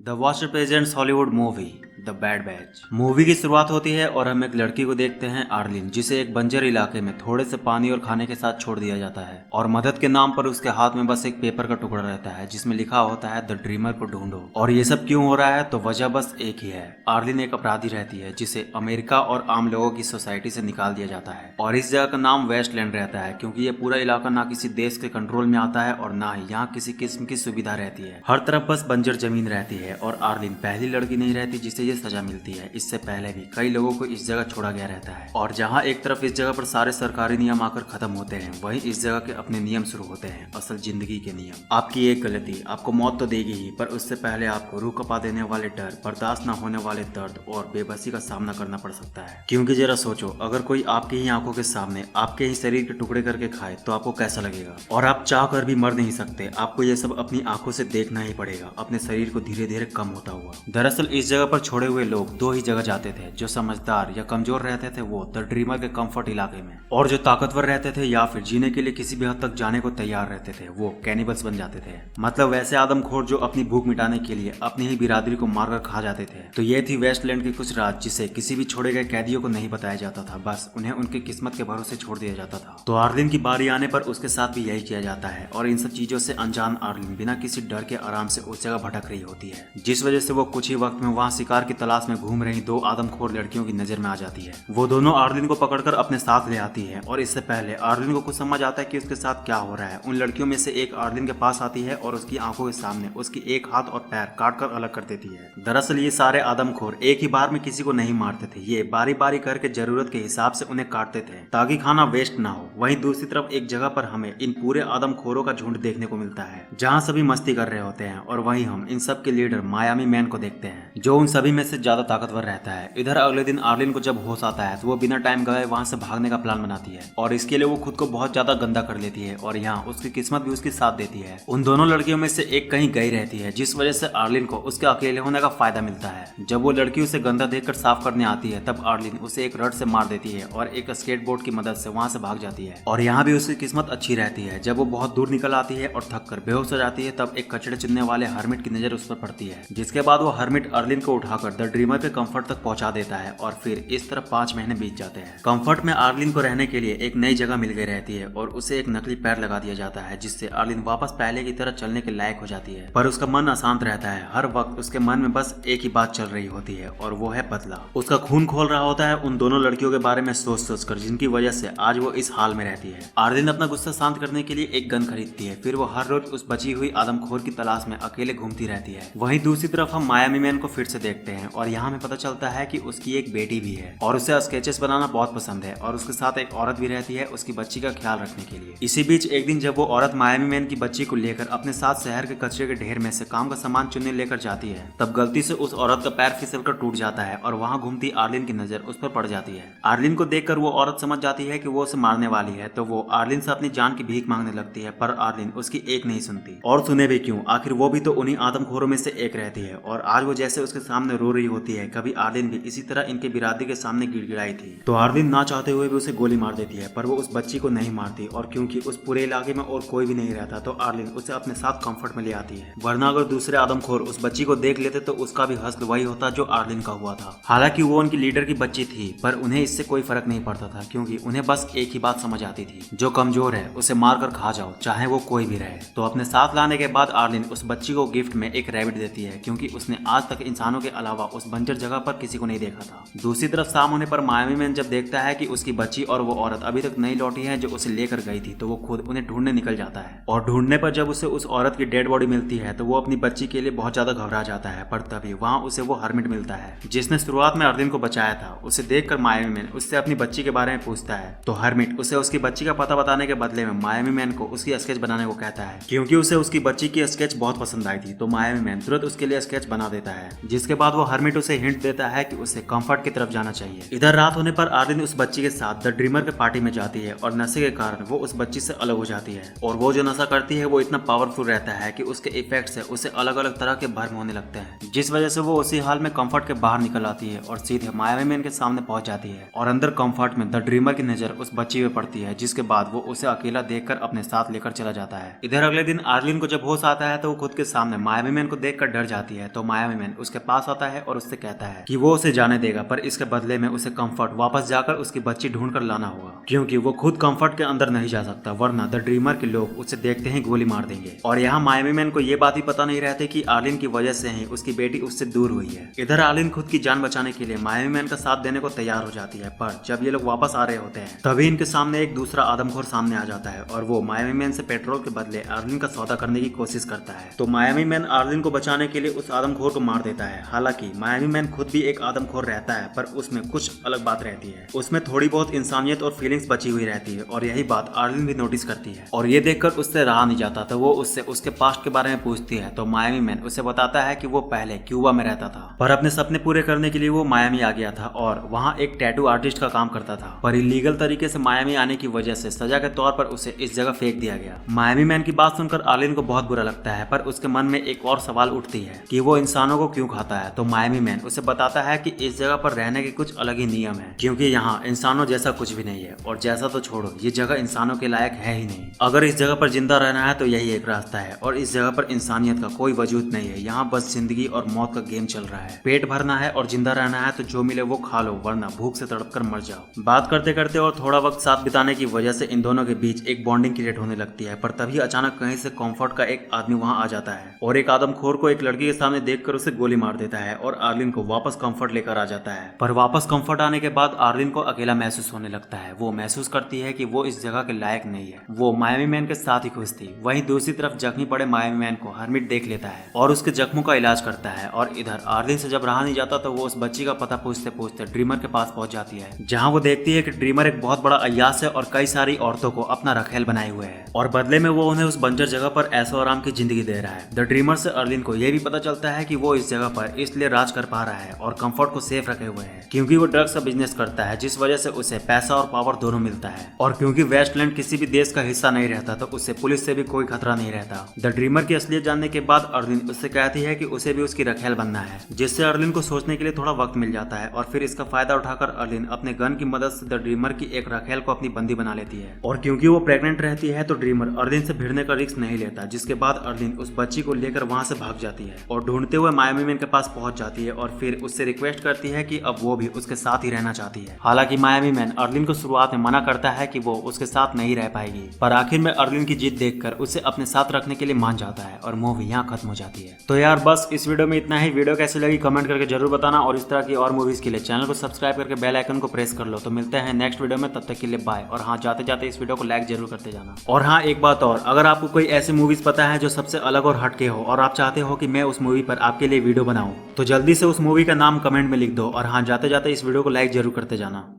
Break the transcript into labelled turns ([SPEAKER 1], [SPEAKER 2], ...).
[SPEAKER 1] The watcher presents Hollywood movie the bad batch. Movie की शुरुआत होती है और हम एक लड़की को देखते हैं, आर्लिन, जिसे एक बंजर इलाके में थोड़े से पानी और खाने के साथ छोड़ दिया जाता है और मदद के नाम पर उसके हाथ में बस एक पेपर का टुकड़ा रहता है जिसमें लिखा होता है द ड्रीमर को ढूंढो। और ये सब क्यों हो रहा है? तो वजह बस एक ही है। आर्लिन एक अपराधी रहती है जिसे अमेरिका और आम लोगों की सोसाइटी से निकाल दिया जाता है और इस जगह का नाम वेस्टलैंड रहता है क्योंकि ये पूरा इलाका ना किसी देश के कंट्रोल में आता है और ना ही यहाँ किसी किस्म की सुविधा रहती है। हर तरफ बस बंजर जमीन रहती है और आर्लिन पहली लड़की नहीं रहती जिसे ये सजा मिलती है। इससे पहले भी कई लोगों को इस जगह छोड़ा गया रहता है और जहाँ एक तरफ इस जगह पर सारे सरकारी नियम आकर खत्म होते हैं, वहीं इस जगह के अपने नियम शुरू होते हैं, असल जिंदगी के नियम। आपकी एक गलती आपको मौत तो देगी ही, पर उससे पहले आपको रूह कपा देने वाले डर, बर्दाश्त न होने वाले दर्द और बेबसी का सामना करना पड़ सकता है। क्योंकि जरा सोचो, अगर कोई आपकी ही आंखों के सामने आपके ही शरीर के टुकड़े करके खाए तो आपको कैसा लगेगा? और आप चाह कर भी मर नहीं सकते, आपको ये सब अपनी आंखों से देखना ही पड़ेगा, अपने शरीर को धीरे धीरे कम होता हुआ। दरअसल इस जगह पर छोड़े हुए लोग दो ही जगह जाते थे, जो समझदार या कमजोर रहते थे वो द ड्रीमर के कंफर्ट इलाके में, और जो ताकतवर रहते थे या फिर जीने के लिए किसी भी हद तक जाने को तैयार रहते थे वो कैनिबल्स बन जाते थे। मतलब वैसे आदमखोर जो अपनी भूख मिटाने के लिए अपनी ही बिरादरी को मारकर खा जाते थे। तो ये थी वेस्टलैंड की कुछ राज जिसे किसी भी छोड़े गए कैदियों को नहीं बताया जाता था, बस उन्हें उनकी किस्मत के भरोसे छोड़ दिया जाता था। तो आर्लिन की बारी आने पर उसके साथ भी यही किया जाता है और इन सब चीजों से अनजान आर्लिन बिना किसी डर के आराम से उस जगह भटक रही होती है, जिस वजह से वो कुछ ही वक्त में वहाँ शिकार की तलाश में घूम रही दो आदमखोर लड़कियों की नजर में आ जाती है। वो दोनों आर्लिन को पकड़कर अपने साथ ले आती है और इससे पहले आर्लिन को कुछ समझ आता है कि उसके साथ क्या हो रहा है। उन लड़कियों में से एक आर्लिन के पास आती है और उसकी आंखों के सामने उसकी एक हाथ और पैर काट कर अलग कर देती है। दरअसल ये सारे आदमखोर एक ही बार में किसी को नहीं मारते थे, ये बारी बारी करके जरूरत के हिसाब से उन्हें काटते थे ताकि खाना वेस्ट ना हो। वहीं दूसरी तरफ एक जगह पर हमें इन पूरे आदमखोरों का झुंड देखने को मिलता है जहाँ सभी मस्ती कर रहे होते हैं और वहीं हम इन सब के लीडर मायामी मैन को देखते हैं जो उन सभी में से ज्यादा ताकतवर रहता है। इधर अगले दिन आर्लिन को जब होश आता है तो वो बिना टाइम गए वहाँ से भागने का प्लान बनाती है और इसके लिए वो खुद को बहुत ज्यादा गंदा कर लेती है और यहाँ उसकी किस्मत भी उसकी साथ देती है। उन दोनों लड़कियों में से एक कहीं गई रहती है जिस वजह से आर्लिन को उसके अकेले होने का फायदा मिलता है। जब वो लड़की उसे गंदा देखकर साफ करने आती है तब आर्लिन उसे एक रड से मार देती है और एक स्केटबोर्ड की मदद से वहाँ से भाग जाती है। और यहाँ भी उसकी किस्मत अच्छी रहती है, जब वो बहुत दूर निकल आती है और थक कर बेहोश हो जाती है तब एक कचड़े चुनने वाले हर्मिट की नजर उस पर पड़ती है, जिसके बाद वो हर्मिट आर्लिन को उठाकर द ड्रीमर के कंफर्ट तक पहुंचा देता है और फिर इस तरफ 5 महीने बीत जाते हैं। कंफर्ट में आर्लिन को रहने के लिए एक नई जगह मिल गई रहती है और उसे एक नकली पैर लगा दिया जाता है जिससे आर्लिन वापस पहले की तरह चलने के लायक हो जाती है। पर उसका मन अशांत रहता है, हर वक्त उसके मन में बस एक ही बात चल रही होती है और वो है बदला। उसका खून खोल रहा होता है उन दोनों लड़कियों के बारे में सोच सोच कर जिनकी वजह से आज वो इस हाल में रहती है। आर्लिन अपना गुस्सा शांत करने के लिए एक गन खरीदती है, फिर वो हर रोज उस बची हुई आदमखोर की तलाश में अकेले घूमती रहती है। वहीं दूसरी तरफ हम मायामी मैन को फिर से देखते हैं और यहाँ हमें पता चलता है कि उसकी एक बेटी भी है और उसे स्केचेस बनाना बहुत पसंद है और उसके साथ एक औरत भी रहती है उसकी बच्ची का ख्याल रखने के लिए। इसी बीच एक दिन जब वो औरत मायामी मैन की बच्ची को लेकर अपने साथ शहर के कचरे के ढेर में से काम का सामान चुनने लेकर जाती है तब गलती से उस औरत का पैर फिसल कर टूट जाता है और वहाँ घूमती आर्लिन की नजर उस पर पड़ जाती है। आर्लिन को देखकर वो औरत समझ जाती है कि वो उसे मारने वाली है तो वो आर्लिन से अपनी जान की भीख मांगने लगती है, पर आर्लिन उसकी एक नहीं सुनती। और सुने भी क्यों, आखिर वो भी तो उन्हीं आदमखोरों में से एक रहती है और आज वो जैसे उसके सामने रो रही होती है, कभी आर्लिन भी इसी तरह इनके बिरादरी के सामने गिड़गिड़ाई थी। तो आर्लिन ना चाहते हुए भी उसे गोली मार देती है, पर वो उस बच्ची को नहीं मारती और क्योंकि उस पूरे इलाके में और कोई भी नहीं रहता तो आर्लिन उसे अपने साथ कंफर्ट में ले आती है। वरना अगर दूसरे आदमखोर उस बच्ची को देख लेते तो उसका भी हश्र वही होता जो आर्लिन का हुआ था। हालांकि वो उनकी लीडर की बच्ची थी पर उन्हें इससे कोई फर्क नहीं पड़ता था क्योंकि उन्हें बस एक ही बात समझ आती थी, जो कमजोर है उसे मार कर खा जाओ, चाहे वो कोई भी रहे। तो अपने साथ लाने के बाद आर्लिन उस बच्ची को गिफ्ट में एक रैबिट देती है क्योंकि उसने आज तक इंसानों के अलावा उस बंजर जगह पर किसी को नहीं देखा था। दूसरी तरफ शाम होने पर मायामी मैन जब देखता है कि उसकी बच्ची और वो औरत अभी तक नहीं लौटी है जो उसे लेकर गई थी तो वो खुद उन्हें ढूंढने निकल जाता है और ढूंढने पर जब उसे उस औरत की डेड बॉडी मिलती है तो वो अपनी बच्ची के लिए बहुत ज्यादा घबरा जाता है। पर तभी वहाँ उसे वो हर्मिट मिलता है जिसने शुरुआत में आर्लिन को बचाया था। उसे देखकर मायामी मैन उससे अपनी बच्ची के बारे में पूछता है तो हर्मिट उसे उसकी बच्ची का पता बताने के बदले में मायामी मैन को उसकी स्केच बनाने को कहता है क्योंकि उसे उसकी बच्ची की स्केच बहुत पसंद आई थी। तो मायामी मैन तुरंत उसके लिए स्केच बना देता है, जिसके बाद वो वो हर्मिट उसे हिंट देता है कि उसे कंफर्ट की तरफ जाना चाहिए। इधर रात होने पर आर्लिन उस बच्ची के साथ द ड्रीमर के पार्टी में जाती है और नशे के कारण वो उस बच्ची से अलग हो जाती है। और वो जो नशा करती है वो इतना पावरफुल रहता है कि उसके इफेक्ट से उसे अलग अलग तरह के भ्रम होने लगते हैं, जिस वजह से वो उसी हाल में कंफर्ट के बाहर निकल आती है और सीधे मायावी मैन के सामने पहुंच जाती है। और अंदर कंफर्ट में द ड्रीमर की नजर उस बच्ची पे पड़ती है, जिसके बाद वो उसे अकेला देखकर अपने साथ लेकर चला जाता है। इधर अगले दिन आर्लिन को जब होश आता है तो वो खुद के सामने मायावी मैन को देखकर डर जाती है। तो मायावी मैन उसके पास आता है और उससे कहता है कि वो उसे जाने देगा, पर इसके बदले में उसे कंफर्ट वापस जाकर उसकी बच्ची ढूंढ कर लाना होगा, क्योंकि वो खुद कंफर्ट के अंदर नहीं जा सकता, वरना द ड्रीमर के लोग उसे देखते ही गोली मार देंगे। और यहाँ मायावी मैन को ये बात ही पता नहीं रहती कि आर्लिन की वजह से ही उसकी बेटी उससे दूर हुई है। इधर आर्लिन खुद की जान बचाने के लिए मायावी मैन का साथ देने को तैयार हो जाती है, पर जब ये लोग वापस आ रहे होते हैं तभी इनके सामने एक दूसरा आदमखोर सामने आ जाता है और वो मायावी मैन से पेट्रोल के बदले आर्लिन का सौदा करने की कोशिश करता है। तो मायावी मैन आर्लिन को बचाने के लिए उस आदमखोर को मार देता है। हालांकि मायावी मैन खुद भी एक आदमखोर रहता है, पर उसमें कुछ अलग बात रहती है, उसमें थोड़ी बहुत इंसानियत और फीलिंग्स बची हुई रहती है। और यही बात आर्लिन भी नोटिस करती है और ये देखकर उससे रहा नहीं जाता, तो वो उससे उसके पास्ट के बारे में पूछती है। तो मायामी मैन उसे बताता है कि वो पहले क्यूबा में रहता था, पर अपने सपने पूरे करने के लिए वो मायामी आ गया था और वहाँ एक टैटू आर्टिस्ट का काम करता था, पर इलीगल तरीके से मायामी आने की वजह से सजा के तौर पर उसे इस जगह फेंक दिया गया। मायामी मैन की बात सुनकर आर्लिन को बहुत बुरा लगता है, पर उसके मन में एक और सवाल उठती है कि वो इंसानों को क्यों खाता है। तो मायामी मैन उसे बताता है कि इस जगह पर रहने के कुछ अलग ही नियम है, क्योंकि यहाँ इंसानों जैसा कुछ भी नहीं है, और जैसा तो छोड़ो, ये जगह इंसानों के लायक है ही नहीं। अगर इस जगह पर जिंदा रहना है तो यही एक रास्ता है, और इस जगह पर इंसानियत का कोई वजूद नहीं है। यहाँ बस जिंदगी और मौत का गेम चल रहा है। पेट भरना है और जिंदा रहना है तो जो मिले वो खा लो, वरना भूख से तड़प कर मर जाओ। बात करते करते और थोड़ा वक्त साथ बिताने की वजह से इन दोनों के बीच एक बॉन्डिंग क्रिएट होने लगती है, पर तभी अचानक कहीं से कंफर्ट का एक आदमी वहाँ आ जाता है और एक आदमखोर को एक लड़की के सामने देखकर उसे गोली मार देता है और आर्लिन को वापस कंफर्ट लेकर आ जाता है। पर वापस कंफर्ट आने के बाद आर्लिन को अकेला महसूस होने लगता है। वो महसूस करती है कि वो इस जगह के लायक नहीं है। वो मायामी मैन के साथ ही खुश थी। वहीं दूसरी तरफ जख्मी पड़े मायामी मैन को हर्मिट देख लेता है और उसके जख्मों का इलाज करता है। और इधर आर्लिन से जब रहा नहीं जाता तो वो उस बच्ची का पता पूछते पूछते ड्रीमर के पास पहुंच जाती है, जहां वो देखती है कि ड्रीमर एक बहुत बड़ा अय्यास है और कई सारी औरतों को अपना रखेल बनाए हुए है और बदले में वो उन्हें उस बंजर जगह पर ऐशो आराम की जिंदगी दे रहा है। द ड्रीमर से अर्लिन को यह भी पता चलता है कि वो इस जगह पर इसलिए राज कर पा रहा है और कंफर्ट को सेफ रखे हुए है क्योंकि वो ड्रग्स का बिजनेस करता है, जिस वजह से उसे पैसा और पावर दोनों मिलता है। और क्योंकि वेस्टलैंड किसी भी देश का हिस्सा नहीं रहता तो उससे पुलिस से भी कोई खतरा नहीं रहता। द ड्रीमर की असलियत जानने के बाद अर्लिन उससे कहती है कि उसे भी उसकी रखेल बनना है, जिससे अर्लिन को सोचने के लिए थोड़ा वक्त मिल जाता है। और फिर इसका फायदा उठाकर अर्लिन अपने गन की मदद से द ड्रीमर की एक रखेल को अपनी बंदी बना लेती है। और क्योंकि वो प्रेग्नेंट रहती है तो ड्रीमर अर्लिन से भिड़ने का रिस्क नहीं लेता, जिसके बाद अर्लिन उस बच्ची को लेकर वहां से भाग जाती है और ढूंढते हुए मायामी मैन के पास पहुंच जाती है और फिर उससे रिक्वेस्ट करती है कि अब वो भी उसके साथ ही रहना चाहती है। हालांकि मायामी मैन अर्लिन को शुरुआत में मना करता है कि वो उसके साथ नहीं रह पाएगी, पर आखिर में अर्लिन की जीत देखकर उसे अपने साथ रखने के लिए मान जाता है और मूवी यहाँ खत्म हो जाती है। तो यार बस इस वीडियो में इतना ही। वीडियो कैसी लगी कमेंट करके जरूर बताना और इस तरह की और मूवीज के लिए चैनल को सब्सक्राइब करके बेल आइकन को प्रेस कर लो। तो मिलते हैं नेक्स्ट वीडियो में, तब तक के लिए बाय। और हाँ, जाते जाते इस वीडियो को लाइक जरूर करते जाना। और हाँ, एक बात और, अगर आपको कोई ऐसी मूवीज पता है जो सबसे अलग और हटके हो और आप चाहते हो कि मैं उस मूवी पर आपके लिए वीडियो बनाऊं, तो जल्दी से उस मूवी का नाम कमेंट में लिख दो। और हाँ, जाते जाते इस वीडियो को लाइक जरूर करते जाना।